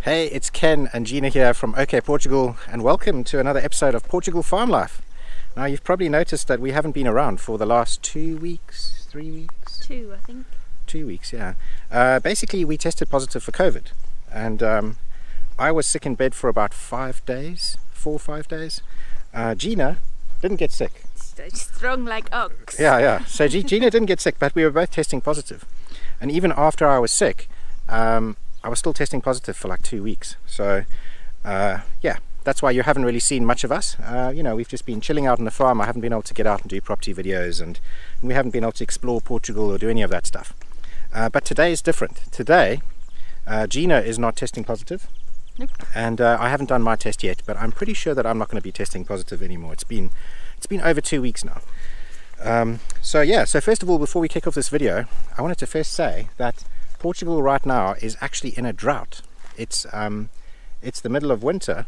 Hey, it's Ken and Gina here from OK Portugal, and welcome to another episode of Portugal Farm Life. Now, you've probably noticed that we haven't been around for the last 2 weeks, 3 weeks? 2, I think. 2 weeks, yeah. Basically, we tested positive for COVID, and I was sick in bed for about 5 days, 4 or 5 days. Gina didn't get sick. Strong like ox. Yeah. So Gina didn't get sick, but we were both testing positive. And even after I was sick, I was still testing positive for like 2 weeks. So yeah, that's why you haven't really seen much of us. We've just been chilling out on the farm. I haven't been able to get out and do property videos, and we haven't been able to explore Portugal or do any of that stuff. But today is different. Today, Gina is not testing positive. Nope. And I haven't done my test yet, but I'm pretty sure that I'm not going to be testing positive anymore. It's been over 2 weeks now. So first of all, before we kick off this video, I wanted to first say that Portugal right now is actually in a drought. It's the middle of winter.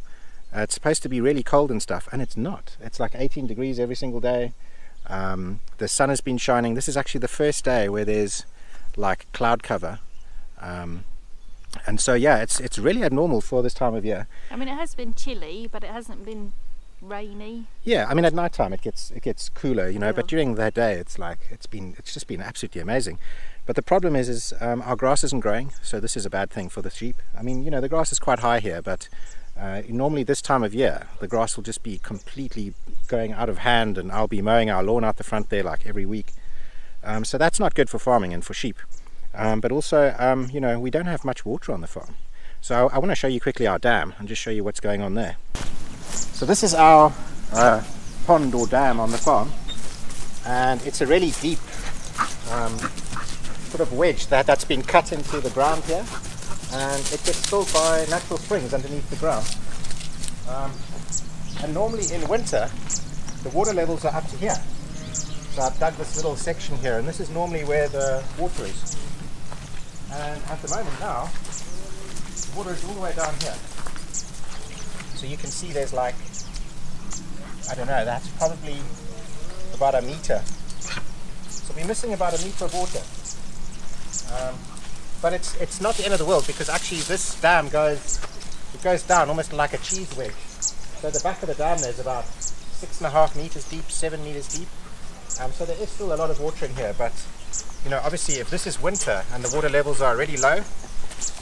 It's supposed to be really cold and stuff, and it's not. It's like 18 degrees every single day. The sun has been shining. This is actually the first day where there's like cloud cover. And so yeah, it's really abnormal for this time of year. I mean, it has been chilly, but it hasn't been rainy. Yeah, I mean, at night time it gets cooler, Yeah. But during the day it's just been absolutely amazing. But the problem is our grass isn't growing, so this is a bad thing for the sheep. I mean, the grass is quite high here, but normally this time of year the grass will just be completely going out of hand, and I'll be mowing our lawn out the front there like every week. So that's not good for farming and for sheep. But also, we don't have much water on the farm. So I want to show you quickly our dam and just show you what's going on there. So this is our pond or dam on the farm, and it's a really deep sort of wedge that's been cut into the ground here, and it gets filled by natural springs underneath the ground. And normally in winter, the water levels are up to here. So I've dug this little section here, and this is normally where the water is. And at the moment now, the water is all the way down here. So you can see there's like, I don't know, that's probably about a meter. So we're missing about a meter of water. But it's not the end of the world, because actually this dam goes down almost like a cheese wedge. So the back of the dam there's about 6.5 meters deep, 7 meters deep. So there is still a lot of water in here, but obviously if this is winter and the water levels are already low,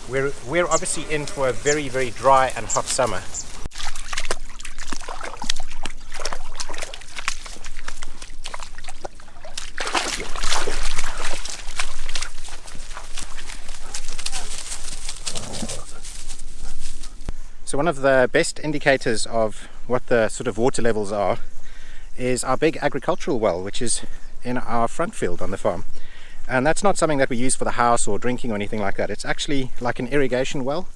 we're obviously in for a very, very dry and hot summer. So one of the best indicators of what the sort of water levels are is our big agricultural well, which is in our front field on the farm. And that's not something that we use for the house or drinking or anything like that. It's actually like an irrigation well,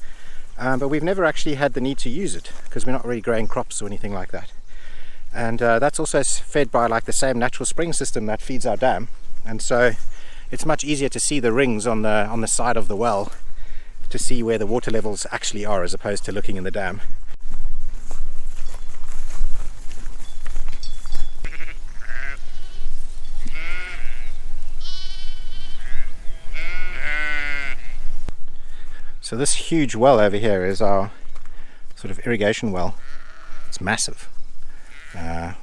but we've never actually had the need to use it because we're not really growing crops or anything like that. And that's also fed by like the same natural spring system that feeds our dam, and so it's much easier to see the rings on the side of the well to see where the water levels actually are, as opposed to looking in the dam. So this huge well over here is our sort of irrigation well. It's massive. I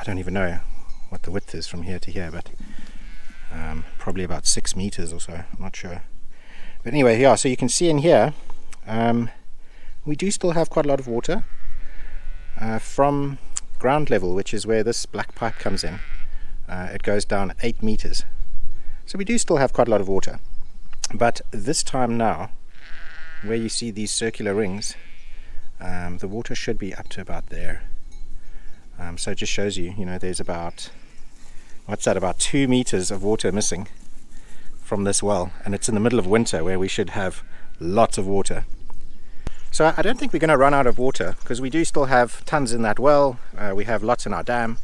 don't even know what the width is from here to here, but probably about 6 meters or so, I'm not sure. But anyway, yeah, so you can see in here, we do still have quite a lot of water from ground level, which is where this black pipe comes in. It goes down 8 meters. So we do still have quite a lot of water. But this time now, where you see these circular rings, the water should be up to about there. So it just shows you, there's about, about 2 meters of water missing from this well, and it's in the middle of winter where we should have lots of water. So I don't think we're going to run out of water, because we do still have tons in that well. We have lots in our dam.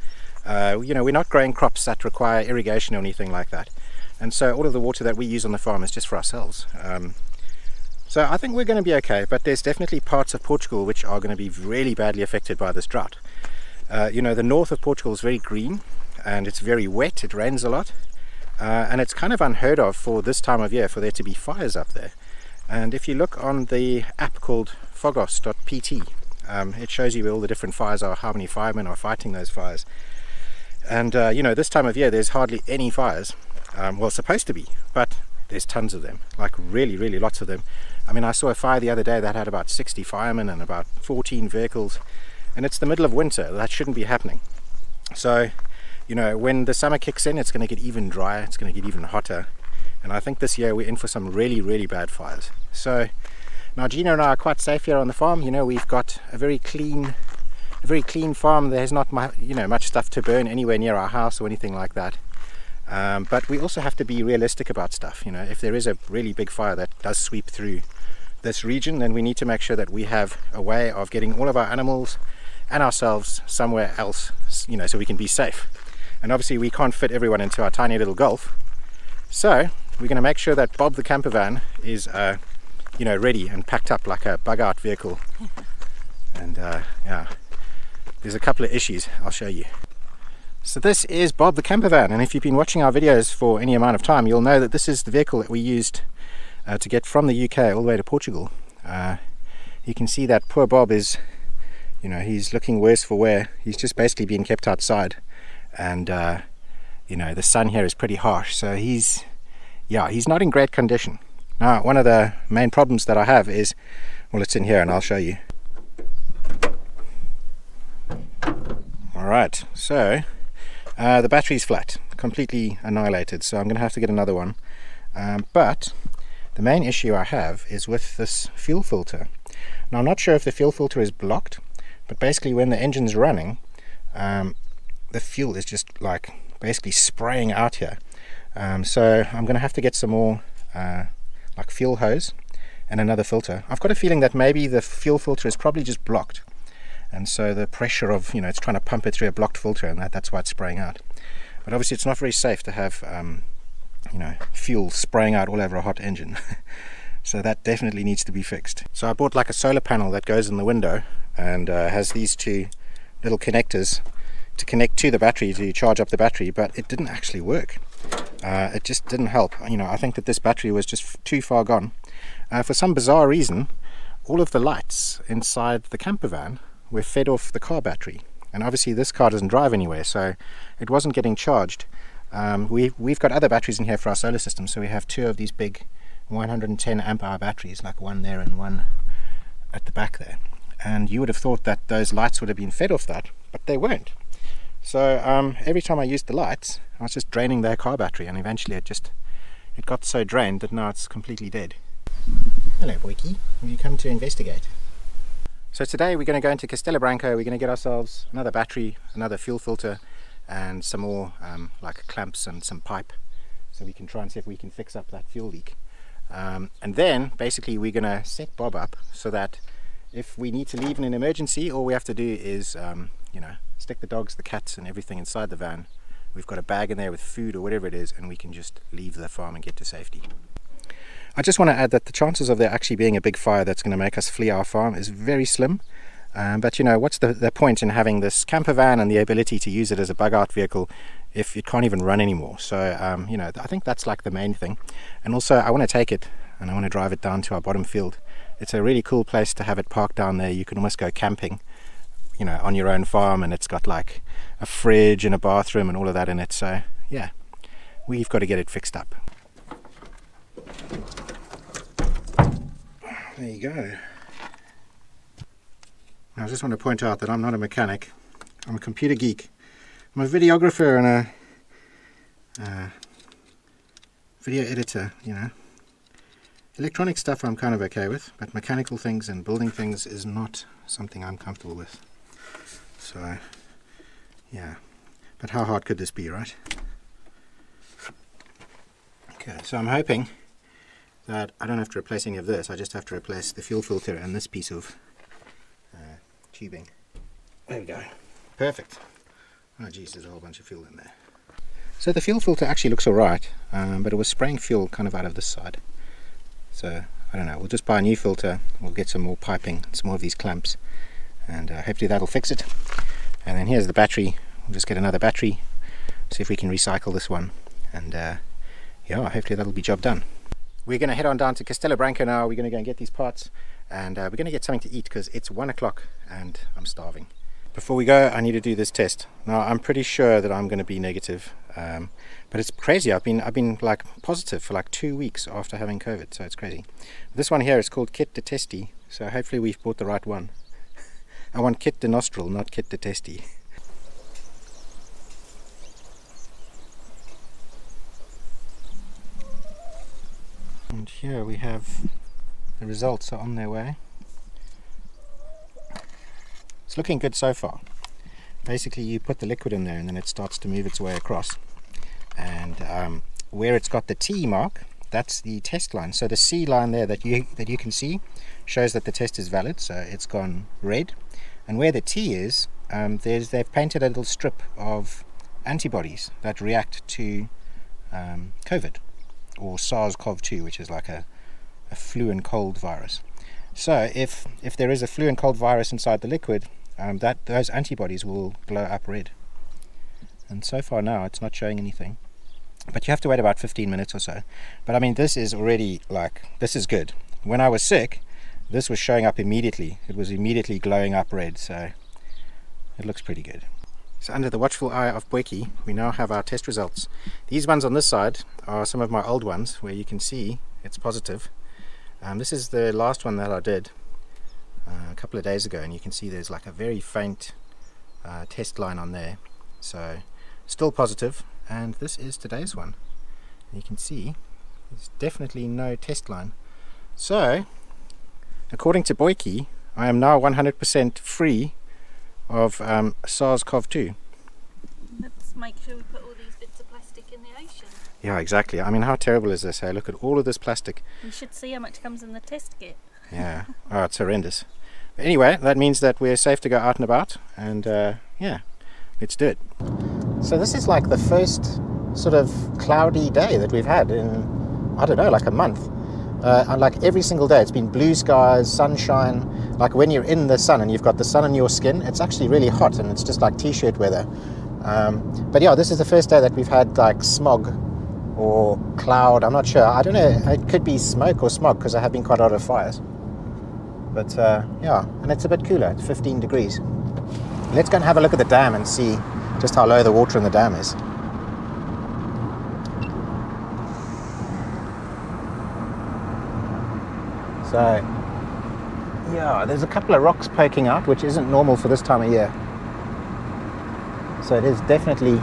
We're not growing crops that require irrigation or anything like that, and so all of the water that we use on the farm is just for ourselves. So I think we're going to be okay, but there's definitely parts of Portugal which are going to be really badly affected by this drought. The north of Portugal is very green and it's very wet, it rains a lot, and it's kind of unheard of for this time of year for there to be fires up there. And if you look on the app called fogos.pt, it shows you where all the different fires are, how many firemen are fighting those fires. And you know, this time of year there's hardly any fires. Well, supposed to be, but there's tons of them, like really, really lots of them. I mean, I saw a fire the other day that had about 60 firemen and about 14 vehicles, and it's the middle of winter. That shouldn't be happening. So, you know, when the summer kicks in, it's going to get even drier, it's going to get even hotter, and I think this year we're in for some really, really bad fires. So now Gina and I are quite safe here on the farm. You know, we've got a very clean farm. There's not much stuff to burn anywhere near our house or anything like that. But we also have to be realistic about stuff. You know, if there is a really big fire that does sweep through this region, then we need to make sure that we have a way of getting all of our animals and ourselves somewhere else, you know, so we can be safe. And obviously we can't fit everyone into our tiny little Golf, so we're going to make sure that Bob the camper van is you know, ready and packed up like a bug out vehicle. And yeah, there's a couple of issues I'll show you. So this is Bob the camper van, and if you've been watching our videos for any amount of time, you'll know that this is the vehicle that we used to get from the UK all the way to Portugal. You can see that poor Bob is, you know, he's looking worse for wear. He's just basically being kept outside, and you know, the sun here is pretty harsh, so he's not in great condition. Now, one of the main problems that I have is, well, it's in here and I'll show you. Alright, so the battery's flat, completely annihilated, so I'm going to have to get another one. But the main issue I have is with this fuel filter. Now, I'm not sure if the fuel filter is blocked, but basically when the engine's running, the fuel is just like basically spraying out here. So I'm going to have to get some more like fuel hose and another filter. I've got a feeling that maybe the fuel filter is probably just blocked, and so the pressure of, you know, it's trying to pump it through a blocked filter, and that's why it's spraying out. But obviously it's not very safe to have you know, fuel spraying out all over a hot engine. So that definitely needs to be fixed. So I bought like a solar panel that goes in the window and has these two little connectors to connect to the battery to charge up the battery, but it didn't actually work. It just didn't help. You know, I think that this battery was just too far gone. For some bizarre reason, all of the lights inside the camper van were fed off the car battery, and obviously this car doesn't drive anywhere, so it wasn't getting charged. We've got other batteries in here for our solar system, so we have two of these big 110 amp hour batteries, like one there and one at the back there, and you would have thought that those lights would have been fed off that, but they weren't. So every time I used the lights, I was just draining their car battery, and eventually it got so drained that now it's completely dead. Hello, Boykie. Have you come to investigate? So today we're going to go into Castelo Branco. We're going to get ourselves another battery, another fuel filter, and some more like clamps and some pipe, so we can try and see if we can fix up that fuel leak. And then basically we're going to set Bob up so that if we need to leave in an emergency, all we have to do is you know, stick the dogs, the cats and everything inside the van. We've got a bag in there with food or whatever it is, and we can just leave the farm and get to safety. I just want to add that the chances of there actually being a big fire that's going to make us flee our farm is very slim. But you know, what's the point in having this camper van and the ability to use it as a bug out vehicle if it can't even run anymore? So you know, I think that's like the main thing. And also I want to take it and I want to drive it down to our bottom field. It's a really cool place to have it parked down there. You can almost go camping, you know, on your own farm, and it's got like a fridge and a bathroom and all of that in it. So yeah, we've got to get it fixed up. There you go. I just want to point out that I'm not a mechanic. I'm a computer geek. I'm a videographer and a video editor, you know. Electronic stuff I'm kind of okay with, but mechanical things and building things is not something I'm comfortable with. So, yeah. But how hard could this be, right? Okay, so I'm hoping that I don't have to replace any of this. I just have to replace the fuel filter and this piece of tubing. There we go. Perfect. Oh geez, there's a whole bunch of fuel in there. So the fuel filter actually looks alright, but it was spraying fuel kind of out of this side. So I don't know, we'll just buy a new filter, we'll get some more piping, some more of these clamps, and hopefully that'll fix it. And then here's the battery. We'll just get another battery, see if we can recycle this one, and yeah, hopefully that'll be job done. We're going to head on down to Castelo Branco now. We're going to go and get these parts, and we're going to get something to eat because it's 1 o'clock and I'm starving. Before we go, I need to do this test. Now, I'm pretty sure that I'm going to be negative, but it's crazy. I've been like positive for like 2 weeks after having COVID, so it's crazy. This one here is called Kit de Testi, so hopefully we've bought the right one. I want Kit de Nostril, not Kit de Testi. And here we have the results are on their way. It's looking good so far. Basically, you put the liquid in there and then it starts to move its way across. And where it's got the T mark, that's the test line. So the C line there that you can see shows that the test is valid, so it's gone red. And where the T is, they've painted a little strip of antibodies that react to COVID, or SARS-CoV-2, which is like a flu and cold virus. So if there is a flu and cold virus inside the liquid, those antibodies will glow up red. And so far now it's not showing anything, but you have to wait about 15 minutes or so. But I mean, this is already this is good. When I was sick, this was showing up immediately. It was immediately glowing up red, so it looks pretty good. So under the watchful eye of Boykie, we now have our test results. These ones on this side are some of my old ones where you can see it's positive. This is the last one that I did a couple of days ago, and you can see there's like a very faint test line on there. So still positive, and this is today's one. And you can see there's definitely no test line. So according to Boykie, I am now 100% free of SARS-CoV-2. Let's make sure we put all these bits of plastic in the ocean. Yeah, exactly. I mean, how terrible is this? Hey, look at all of this plastic. You should see how much comes in the test kit. Yeah, oh, it's horrendous. But anyway, that means that we're safe to go out and about, and yeah, let's do it. So this is like the first sort of cloudy day that we've had in, I don't know, like a month. And like every single day it's been blue skies, sunshine. Like when you're in the sun and you've got the sun on your skin, it's actually really hot and it's just like t-shirt weather. But yeah, this is the first day that we've had like smog or cloud. I'm not sure. I don't know. It could be smoke or smog because there have been quite a lot of fires. But yeah, and it's a bit cooler. It's 15 degrees. Let's go and have a look at the dam and see just how low the water in the dam is. So yeah, there's a couple of rocks poking out, which isn't normal for this time of year. So it is definitely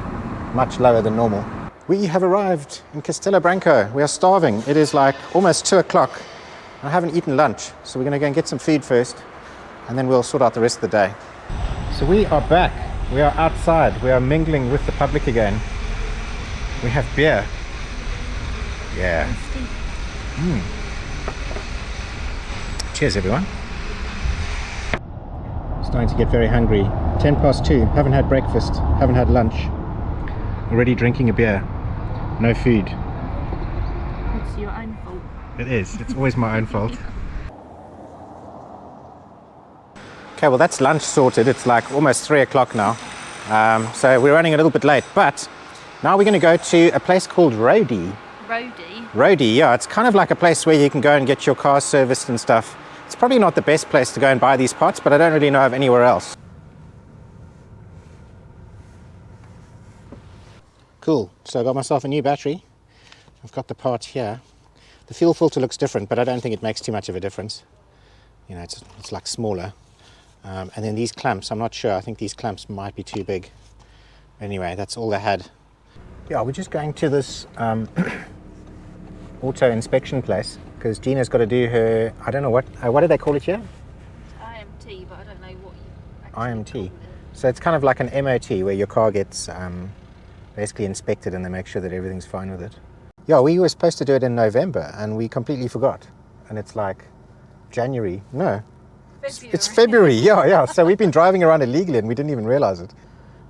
much lower than normal. We have arrived in Castelo Branco. We are starving. It is like almost 2 o'clock. I haven't eaten lunch, so we're going to go and get some food first, and then we'll sort out the rest of the day. So we are back. We are outside. We are mingling with the public again. We have beer. Yeah. Cheers, everyone. Starting to get very hungry. 2:10, haven't had breakfast, haven't had lunch. Already drinking a beer. No food. It's your own fault. It is. It's always my own fault. Okay, well that's lunch sorted. It's like almost 3 o'clock now. So we're running a little bit late, but now we're going to go to a place called Rodi. Rodi, yeah. It's kind of like a place where you can go and get your car serviced and stuff. It's probably not the best place to go and buy these parts, but I don't really know of anywhere else. Cool, so I got myself a new battery. I've got the part here. The fuel filter looks different, but I don't think it makes too much of a difference. You know, it's like smaller. And then these clamps, I'm not sure. I think these clamps might be too big. Anyway, that's all they had. Yeah, we're just going to this auto inspection place because Gina's got to do her, I don't know what do they call it here? IMT, but I don't know what you actually call IMT. it. So it's kind of like an MOT where your car gets basically inspected and they make sure that everything's fine with it. Yeah, we were supposed to do it in November and we completely forgot. And it's like January. No, it's February. Yeah. So we've been driving around illegally and we didn't even realize it.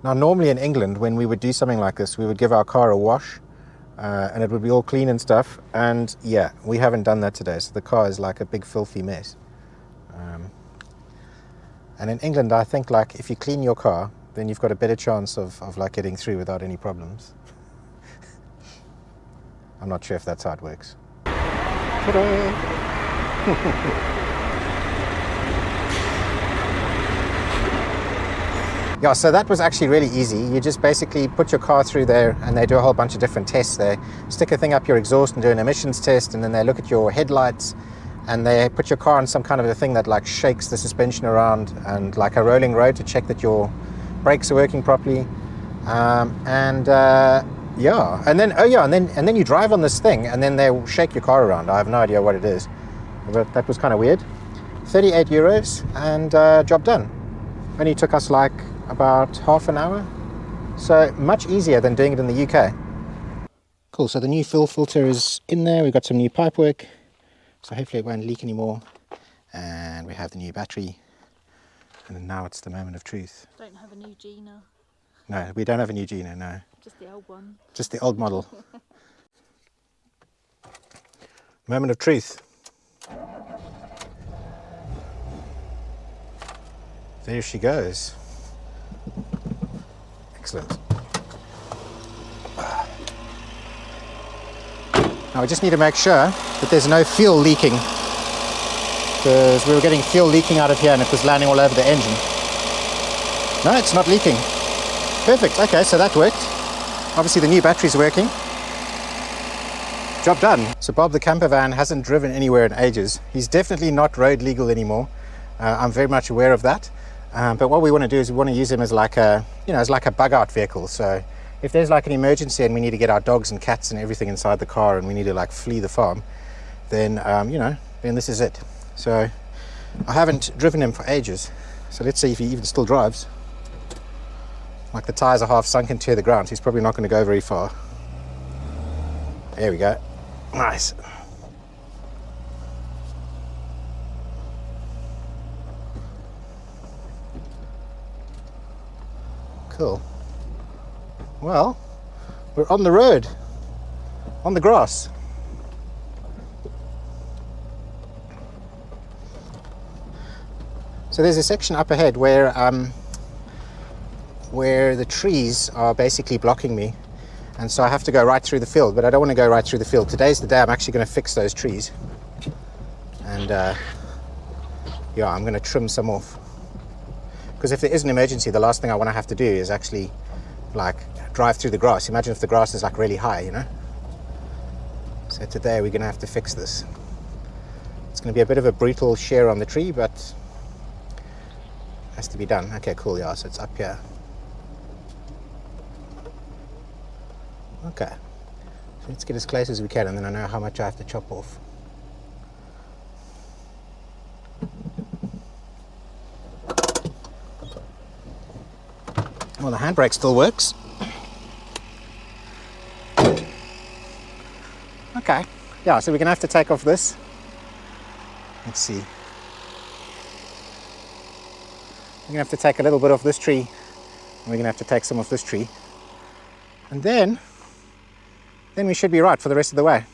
Now, normally in England, when we would do something like this, we would give our car a wash and it would be all clean and stuff. And yeah, we haven't done that today. So the car is like a big filthy mess. And in England, I think like if you clean your car, then you've got a better chance of like getting through without any problems. I'm not sure if that's how it works. Yeah, so that was actually really easy. You just basically put your car through there and they do a whole bunch of different tests. They stick a thing up your exhaust and do an emissions test, and then they look at your headlights and they put your car on some kind of a thing that like shakes the suspension around, and like a rolling road to check that your brakes are working properly. Yeah, and then you drive on this thing and then they'll shake your car around. I have no idea what it is, but that was kind of weird. 38 euros and job done. Only took us like about half an hour, so much easier than doing it in the UK. Cool, so the new fuel filter is in there. We've got some new pipe work, so hopefully it won't leak anymore. And we have the new battery, and now it's the moment of truth. Don't have a new Gina. No, we don't have a new Gina, no. Just the old one. Just the old model. Moment of truth. There she goes. Excellent. Now we just need to make sure that there's no fuel leaking, because we were getting fuel leaking out of here and it was landing all over the engine. No, it's not leaking. Perfect. Okay, so that worked. Obviously the new battery's working. Job done. So Bob the camper van hasn't driven anywhere in ages. He's definitely not road legal anymore. I'm very much aware of that. But what we want to do is we want to use him as like a, as like a bug out vehicle. So if there's like an emergency and we need to get our dogs and cats and everything inside the car and we need to like flee the farm, then then this is it. So I haven't driven him for ages. So let's see if he even still drives. Like the tires are half sunk into the ground, so he's probably not going to go very far. There we go. Nice. Cool. Well, we're on the road, on the grass. So there's a section up ahead where the trees are basically blocking me, and so I have to go right through the field, but I don't want to go right through the field. Today's the day I'm actually going to fix those trees, and yeah, I'm going to trim some off, because if there is an emergency, the last thing I want to have to do is actually like drive through the grass. Imagine if the grass is like really high, So today we're going to have to fix this. It's going to be a bit of a brutal shear on the tree, but has to be done. Okay, cool. Yeah, so it's up here. Okay, so let's get as close as we can, and then I know how much I have to chop off. Well, the handbrake still works. Okay, yeah, so we're going to have to take off this. Let's see. We're going to have to take a little bit off this tree, and we're going to have to take some off this tree. And then we should be right for the rest of the way.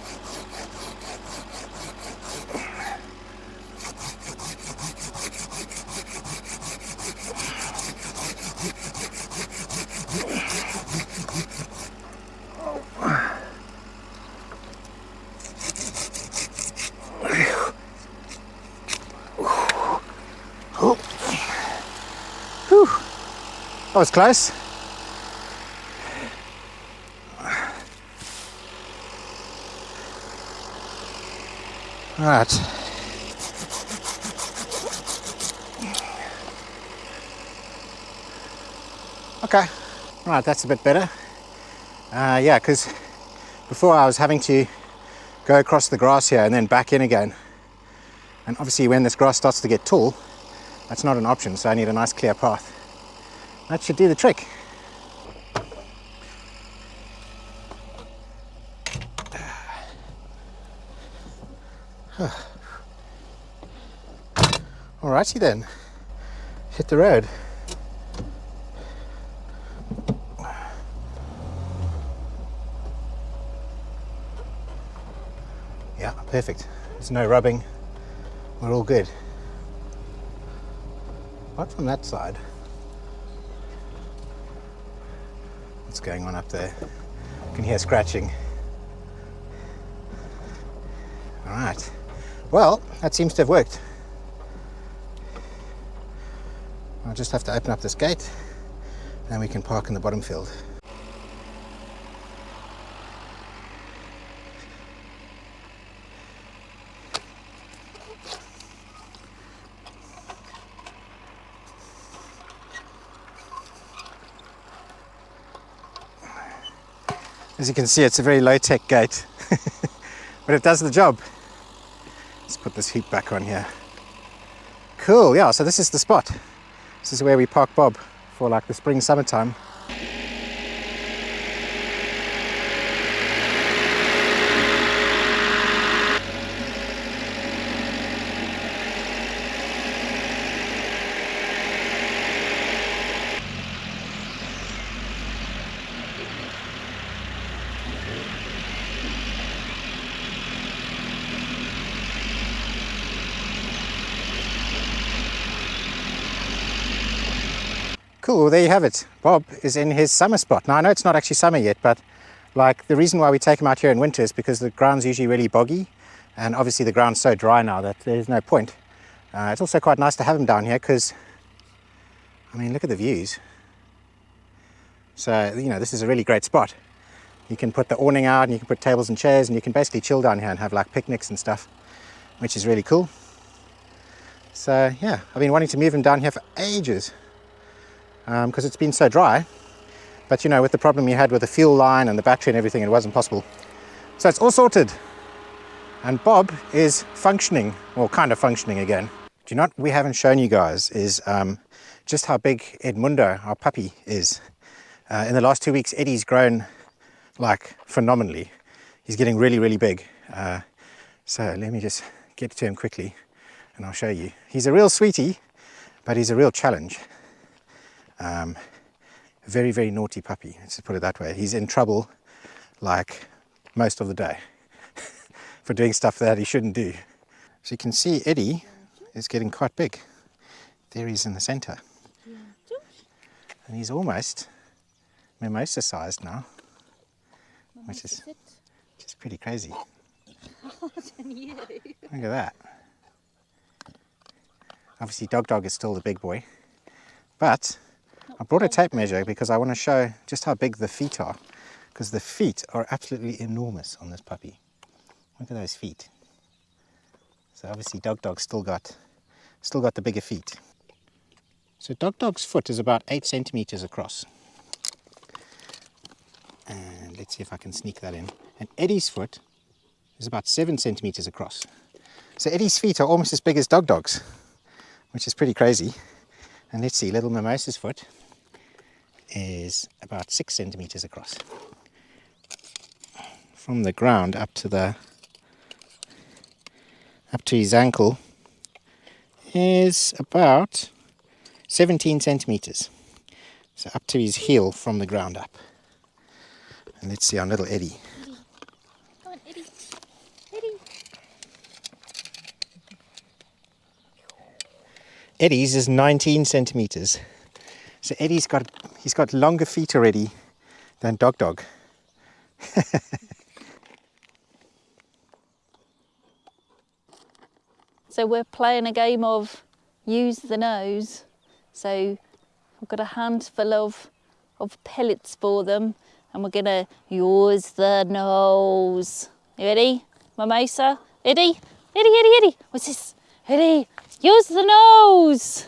Whew. That was close. All right. Okay. All right, that's a bit better. Yeah, because before I was having to go across the grass here and then back in again. And obviously when this grass starts to get tall, that's not an option, so I need a nice clear path. That should do the trick. Alrighty then, hit the road. Yeah, perfect. There's no rubbing. We're all good. Apart from that side. What's going on up there? You can hear scratching. All right. Well, that seems to have worked. I'll just have to open up this gate and we can park in the bottom field. As you can see, it's a very low-tech gate, but it does the job. Let's put this heap back on here. Cool, yeah, so this is the spot. This is where we park Bob for like the spring, summertime. Cool, well, there you have it. Bob is in his summer spot. Now I know it's not actually summer yet, but like the reason why we take him out here in winter is because the ground's usually really boggy, and obviously the ground's so dry now that there's no point. It's also quite nice to have him down here because, I mean, look at the views. So, you know, this is a really great spot. You can put the awning out and you can put tables and chairs and you can basically chill down here and have like picnics and stuff, which is really cool. So yeah, I've been wanting to move him down here for ages. Because it's been so dry, but you know, with the problem you had with the fuel line and the battery and everything, it wasn't possible. So it's all sorted, and Bob is functioning, well, kind of functioning again. Do you know what we haven't shown you guys is just how big Edmundo, our puppy, is. In the last 2 weeks, Eddie's grown like phenomenally. He's getting really, really big. So let me just get to him quickly and I'll show you. He's a real sweetie, but he's a real challenge. Very, very naughty puppy, let's put it that way. He's in trouble like most of the day for doing stuff that he shouldn't do. So you can see Eddie is getting quite big. There he's in the center. And he's almost mimosa sized now, which is pretty crazy. Look at that. Obviously Dog is still the big boy, but I brought a tape measure because I want to show just how big the feet are, because the feet are absolutely enormous on this puppy. Look at those feet. So obviously Dog's still got the bigger feet. So Dog's foot is about 8 centimeters across. And let's see if I can sneak that in. And Eddie's foot is about 7 centimeters across. So Eddie's feet are almost as big as Dog's, which is pretty crazy. And let's see, little Mimosa's foot is about 6 centimeters across. From the ground up to his ankle is about 17 centimeters. So up to his heel from the ground up. And let's see our little Eddie. Come on, Eddie. Eddie. Eddie's is 19 centimeters. So Eddie's got longer feet already than Dog. So we're playing a game of use the nose. So I've got a handful of pellets for them, and we're gonna use the nose. You ready, Mimosa? Eddie? What's this? Eddie, use the nose.